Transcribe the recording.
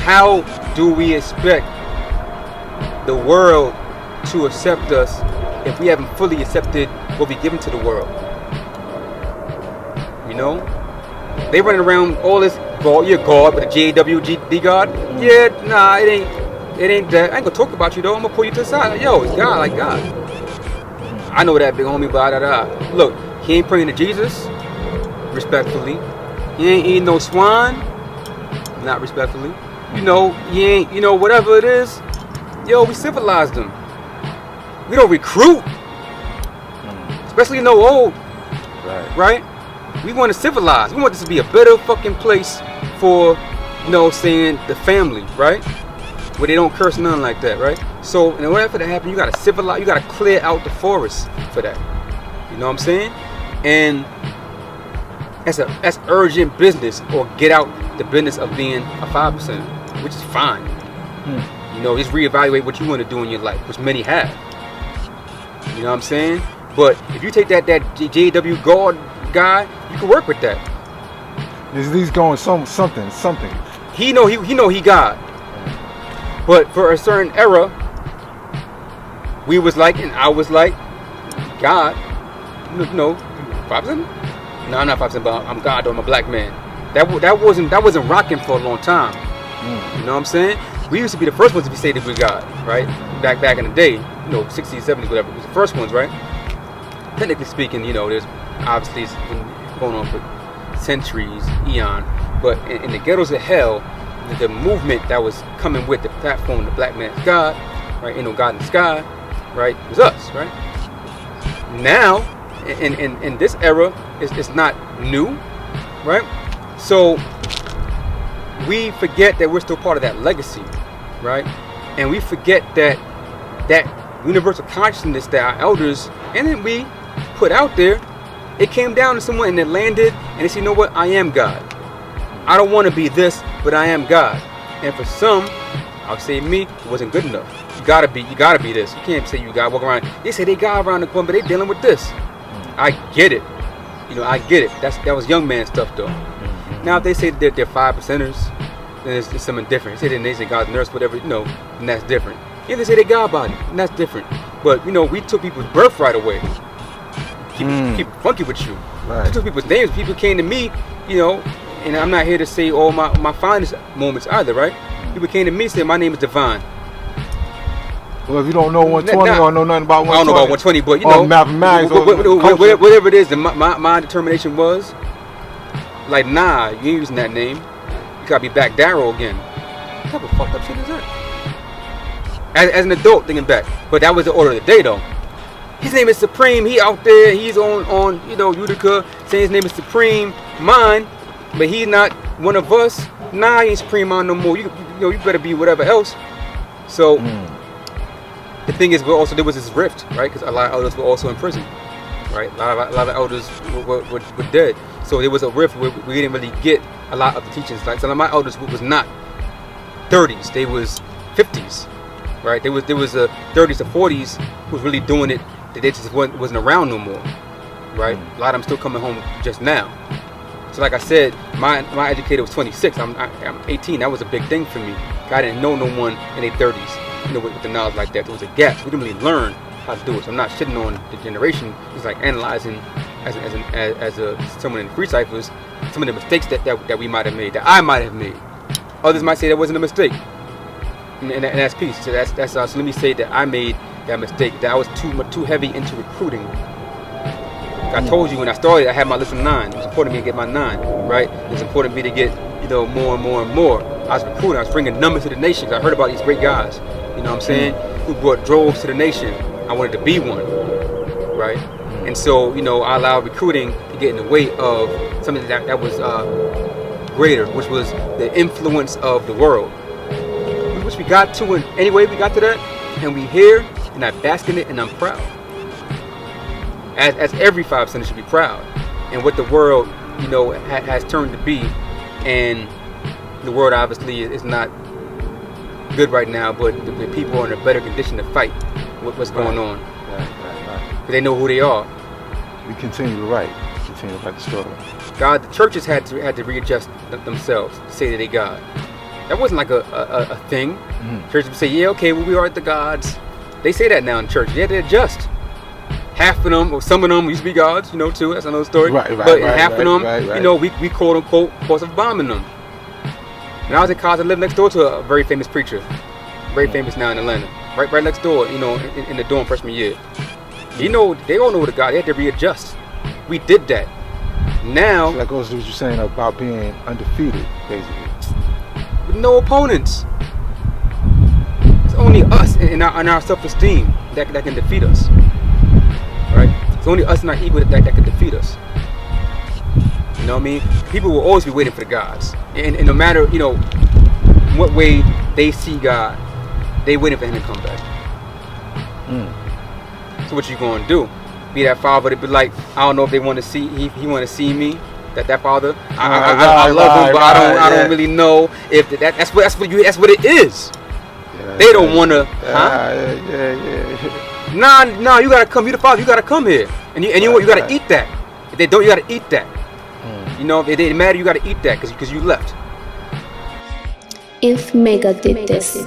How do we expect the world to accept us if we haven't fully accepted what we given to the world? You know, they running around all this God, you're God, but the G-A-W-G-D God. Yeah, nah, it ain't that. I ain't gonna talk about you though. I'm gonna pull you to the side. Like, yo, it's God, like God. I know that, big homie, blah, blah, blah. Look, he ain't praying to Jesus, respectfully. He ain't eating no swine, not respectfully. You know, he ain't, you know, whatever it is. Yo, we civilized them. We don't recruit, especially no old, right? We want to civilize. We want this to be a better fucking place for, you know, saying the family, right? Where they don't curse none like that, right? So in order for that to happen, you gotta civilize. You gotta clear out the forest for that. You know what I'm saying? And that's urgent business, or get out the business of being a 5%, which is fine. You know, just reevaluate what you want to do in your life, which many have. You know what I'm saying? But if you take that JW God guy, you can work with that. He's going something. He know he God. But for a certain era, we was like, and I was like, God, no, 5%? No, I'm not 5%, but I'm God, though, I'm a black man. That wasn't rocking for a long time. You know what I'm saying? We used to be the first ones to be say that we're God, right? Back in the day, you know, 60s, 70s, whatever. We was the first ones, right? Technically speaking, you know, there's obviously it's been going on for centuries, eon. But in the ghettos of hell, the movement that was coming with the platform, the black man's God, right? Ain't no God in the sky, right? Was us, right? Now, in this era, it's not new, right? So we forget that we're still part of that legacy, right? And we forget that universal consciousness that our elders and then we put out there, it came down to someone and it landed and they said, you know what? I am God. I don't want to be this, but I am God. And for some, I'll say me, it wasn't good enough. You gotta be this. You can't say you gotta walk around. They say they God around the corner, but they dealing with this. I get it. You know, I get it. That was young man stuff though. Now if they say they're 5%ers, then it's something different. They say God's nurse, whatever, you know, and that's different. If they say they God body, and that's different. But you know, we took people's birth right away. Keep it funky with you. Right. We took people's names. People came to me, you know, and I'm not here to say all my finest moments either, right? People came to me saying my name is Divine. Well, if you don't know 120 or know nothing about 120, I don't know about 120, but you know, mathematics, whatever it is that my determination was, like, nah, you ain't using that name. You gotta be back Darrow again. What type of fucked up shit is that? As an adult thinking back, but that was the order of the day though. His name is Supreme. He out there. He's on you know, Utica saying his name is Supreme Mind, but he's not one of us. Nah, he ain't Supreme Mind no more. You know, you better be whatever else. So the thing is, there was this rift, right? Because a lot of elders were also in prison, right? A lot of elders were dead. So there was a rift where we didn't really get a lot of the teachings. Like some of my elders was not 30s, they was 50s, right? There was a 30s to 40s who was really doing it. They just wasn't around no more, right? A lot of them still coming home just now. So like I said, my educator was 26. I'm 18. That was a big thing for me. I didn't know no one in their 30s, you know, with the knowledge like that. There was a gap. So we didn't really learn how to do it. So I'm not shitting on the generation. It's like analyzing as someone in free ciphers some of the mistakes that we might have made, that I might have made. Others might say that wasn't a mistake, and that's peace. So that's so let me say that I made that mistake, that I was too heavy into recruiting. I told you when I started, I had my list of 9. It was important to me to get my 9, right? It was important to me to get, you know, more and more and more. I was recruiting. I was bringing numbers to the nation. I heard about these great guys, you know what I'm saying, who brought droves to the nation. I wanted to be one, right? And so, you know, I allowed recruiting to get in the way of something that was greater, which was the influence of the world, which we got to. And anyway, we got to that, and we here, and I bask in it, and I'm proud. As every 5% should be proud, and what the world, you know, has turned to be. And the world obviously is not good right now, but the people are in a better condition to fight what's going on. Right. Because they know who they are. We continue to write the story. God, the churches had to readjust themselves, to say that they God. That wasn't like a thing. Church would say, yeah, okay, well, we are the gods. They say that now in church. Yeah, they adjust. Half of them, or some of them used to be gods, you know, too. That's another story. But half of them, you know, we quote unquote, cause of bombing them. When I was in college, I lived next door to a very famous preacher, very famous now in Atlanta. Right next door, you know, in the dorm freshman year. You know, they all know what a god. They had to readjust. We did that. Now, so that goes to what you're saying about being undefeated, basically. With no opponents. It's only us and our self-esteem that can defeat us. Right? It's only us and our ego that can defeat us. You know what I mean? People will always be waiting for the gods. And no matter, you know, what way they see God, they waiting for him to come back. So what you gonna do? Be that father to be like, I don't know if they want to see, he want to see me. That father, I love him, but I don't really know if that's what it is. Yeah, they don't want to. Nah, you gotta come. You the father. You gotta come here, and you gotta eat that. If they don't, you gotta eat that. You know, if it didn't matter, you gotta eat that because you left. If Mecca did this.